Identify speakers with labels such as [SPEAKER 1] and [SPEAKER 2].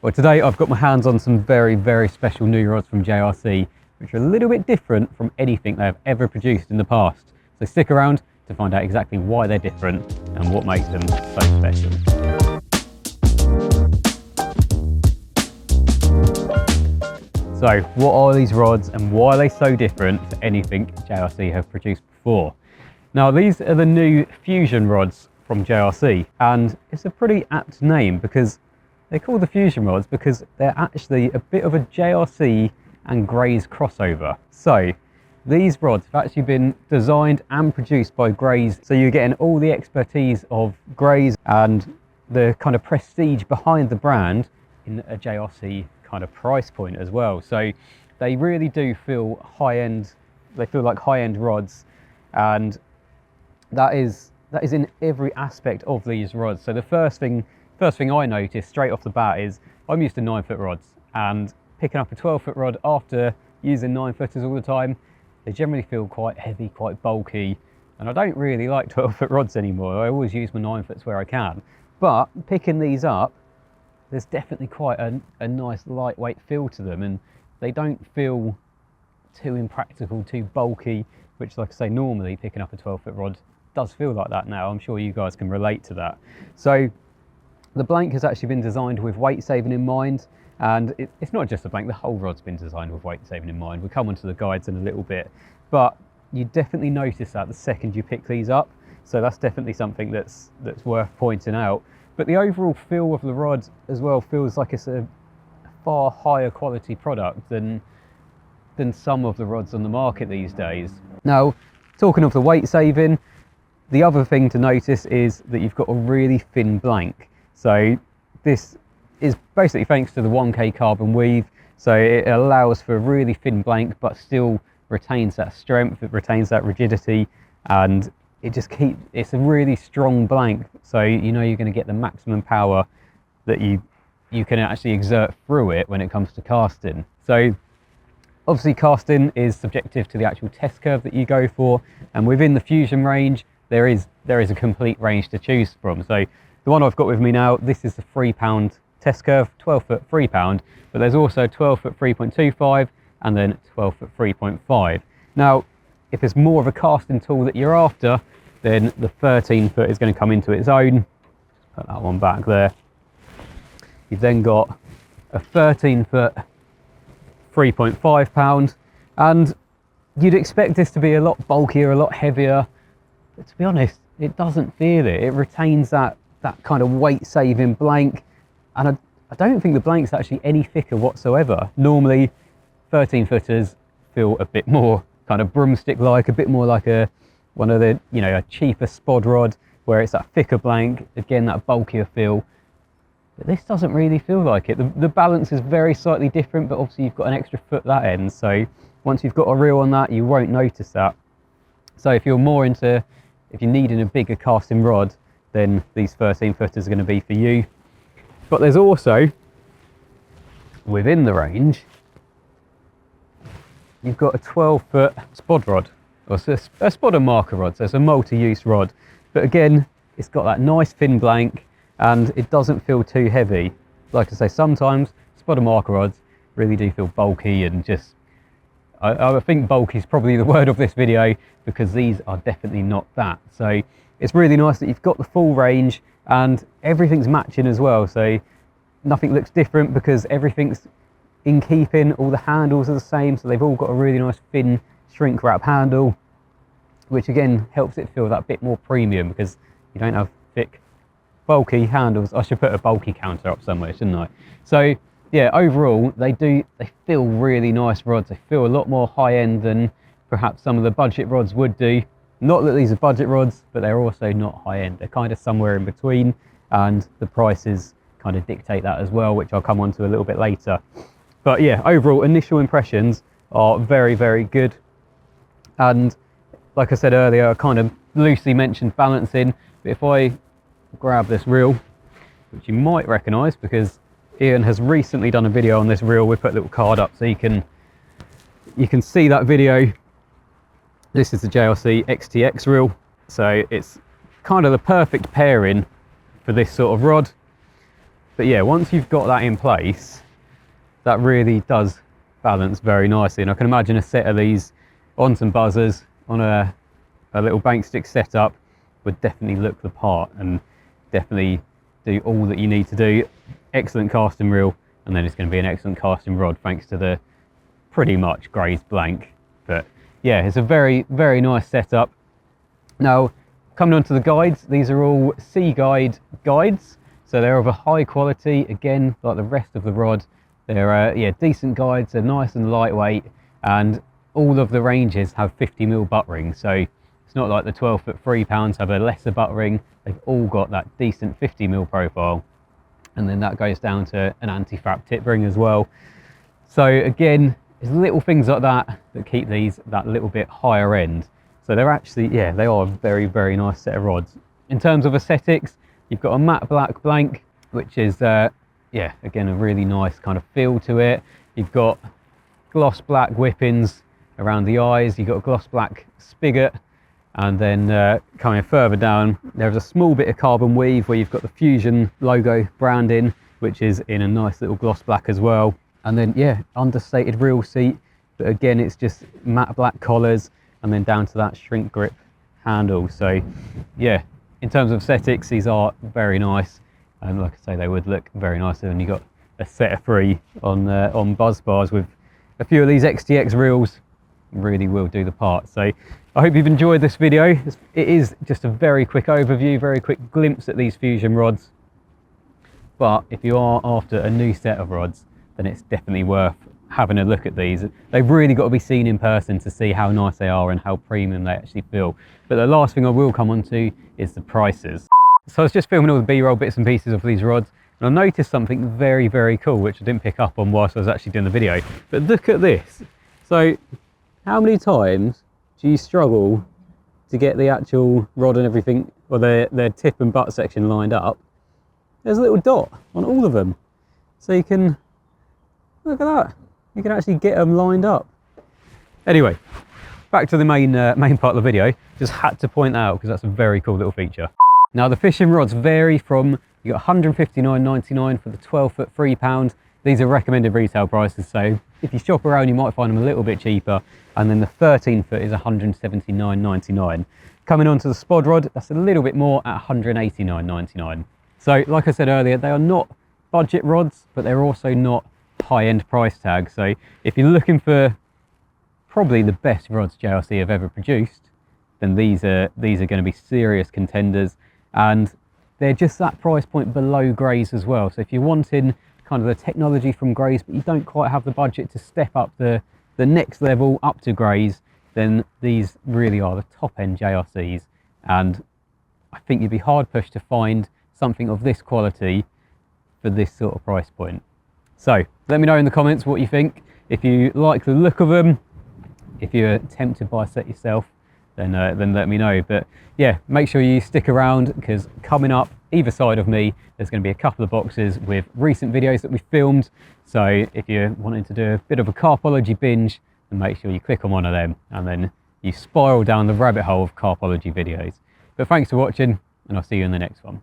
[SPEAKER 1] Well, today I've got my hands on some very, very special new rods from JRC, which are a little bit different from anything they have ever produced in the past. So stick around to find out exactly why they're different and what makes them so special. So what are these rods and why are they so different to anything JRC have produced before? Now these are the new Fusion rods from JRC, and it's a pretty apt name because they're called the Fusion rods because they're actually a bit of a JRC and Grays crossover. So these rods have actually been designed and produced by Grays, so you're getting all the expertise of Grays and the kind of prestige behind the brand in a JRC kind of price point as well. So they really do feel high-end. They feel like high-end rods, and that is in every aspect of these rods. So the first thing I noticed straight off the bat is I'm used to 9-foot rods, and picking up a 12-foot rod after using 9-footers all the time, they generally feel quite heavy, quite bulky, and I don't really like 12-foot rods anymore. I always use my 9-foots where I can, but picking these up, there's definitely quite a nice lightweight feel to them, and they don't feel too impractical, too bulky, which, like I say, normally picking up a 12-foot rod does feel like that now. I'm sure you guys can relate to that. So the blank has actually been designed with weight saving in mind, and it's not just the blank, the whole rod's been designed with weight saving in mind. We'll come onto the guides in a little bit, but you definitely notice that the second you pick these up, so that's definitely something that's worth pointing out. But the overall feel of the rod as well feels like it's a far higher quality product than some of the rods on the market these days. Now, talking of the weight saving, the other thing to notice is that you've got a really thin blank. So this is basically thanks to the 1K carbon weave. So it allows for a really thin blank, but still retains that strength, it retains that rigidity, and it's a really strong blank. So you know you're going to get the maximum power that you can actually exert through it when it comes to casting. So obviously casting is subjective to the actual test curve that you go for, and within the Fusion range, there is a complete range to choose from. So the one I've got with me now, this is the 3-pound test curve, 12-foot 3-pound, but there's also 12-foot 3.25 and then 12-foot 3.5. Now, if there's more of a casting tool that you're after, then the 13-foot is going to come into its own. Put that one back there. You've then got a 13-foot 3.5 pound, and you'd expect this to be a lot bulkier, a lot heavier. But to be honest, it doesn't feel it. It retains that kind of weight-saving blank, and I don't think the blank's actually any thicker whatsoever. Normally, 13-footers feel a bit more kind of broomstick-like, a bit more like one of the, a cheaper spod rod, where it's that thicker blank, again, that bulkier feel. But this doesn't really feel like it. The balance is very slightly different, but obviously you've got an extra foot that end, so once you've got a reel on that, you won't notice that. So if you're needing a bigger casting rod, then these 13-footers are going to be for you. But there's also, within the range, you've got a 12-foot spod rod, or a spod and marker rod, so it's a multi-use rod. But again, it's got that nice thin blank, and it doesn't feel too heavy. Like I say, sometimes spod and marker rods really do feel bulky, and just, I think bulky is probably the word of this video, because these are definitely not that. So it's really nice that you've got the full range, and everything's matching as well. So nothing looks different because everything's in keeping. All the handles are the same, so they've all got a really nice thin shrink wrap handle, which again helps it feel that bit more premium because you don't have thick, bulky handles. I should put a bulky counter up somewhere, shouldn't I? So yeah, overall they feel really nice rods. They feel a lot more high-end than perhaps some of the budget rods would do. Not that these are budget rods, but they're also not high-end. They're kind of somewhere in between, and the prices kind of dictate that as well, which I'll come on to a little bit later. But yeah, overall initial impressions are very, very good. And like I said earlier, I kind of loosely mentioned balancing, but if I grab this reel, which you might recognise because Ian has recently done a video on this reel, we put a little card up so you can see that video. This is the JRC XTX reel, so it's kind of the perfect pairing for this sort of rod. But yeah, once you've got that in place, that really does balance very nicely. And I can imagine a set of these on some buzzers on a little bank stick setup would definitely look the part and definitely do all that you need to do. Excellent casting reel, and then it's going to be an excellent casting rod thanks to the pretty much grazed blank. But yeah, it's a very, very nice setup. Now, coming on to the guides, these are all C-Guide guides, so they're of a high quality, again, like the rest of the rod. They're yeah, decent guides, they're nice and lightweight, and all of the ranges have 50mm butt ring, so it's not like the 12-foot 3 pounds have a lesser butt ring. They've all got that decent 50mm profile, and then that goes down to an anti-frap tip ring as well. So again, there's little things like that that keep these that little bit higher end. So they're actually, yeah, they are a very, very nice set of rods. In terms of aesthetics, you've got a matte black blank, which is, yeah, again, a really nice kind of feel to it. You've got gloss black whippings around the eyes. You've got a gloss black spigot. And then coming further down, there's a small bit of carbon weave where you've got the Fusion logo branding, which is in a nice little gloss black as well. And then, yeah, understated reel seat, but again, it's just matte black collars, and then down to that shrink grip handle. So yeah, in terms of aesthetics, these are very nice. And like I say, they would look very nice when you got a set of 3 on buzz bars with a few of these XTX reels. Really will do the part. So I hope you've enjoyed this video. It is just a very quick overview, very quick glimpse at these Fusion rods. But if you are after a new set of rods, then it's definitely worth having a look at these. They've really got to be seen in person to see how nice they are and how premium they actually feel. But the last thing I will come on to is the prices. So I was just filming all the B-roll bits and pieces of these rods, and I noticed something very, very cool, which I didn't pick up on whilst I was actually doing the video. But look at this. So how many times do you struggle to get the actual rod and everything, or their tip and butt section lined up? There's a little dot on all of them. So you can, look at that. You can actually get them lined up. Anyway, back to the main part of the video. Just had to point that out because that's a very cool little feature. Now the fishing rods vary from, you got £159.99 for the 12-foot 3 pound. These are recommended retail prices, so if you shop around you might find them a little bit cheaper. And then the 13-foot is £179.99. Coming on to the spod rod, that's a little bit more at £189.99. So like I said earlier, they are not budget rods, but they're also not high-end price tag. So if you're looking for probably the best rods JRC have ever produced, then these are going to be serious contenders, and they're just that price point below greys as well. So if you're wanting kind of the technology from greys, but you don't quite have the budget to step up the next level up to greys, then these really are the top end JRCs, and I think you'd be hard pushed to find something of this quality for this sort of price point. So let me know in the comments what you think. If you like the look of them, if you're tempted by a set yourself, then let me know. But yeah, make sure you stick around, because coming up either side of me, there's going to be a couple of boxes with recent videos that we filmed. So if you're wanting to do a bit of a CARPology binge, then make sure you click on one of them, and then you spiral down the rabbit hole of CARPology videos. But thanks for watching, and I'll see you in the next one.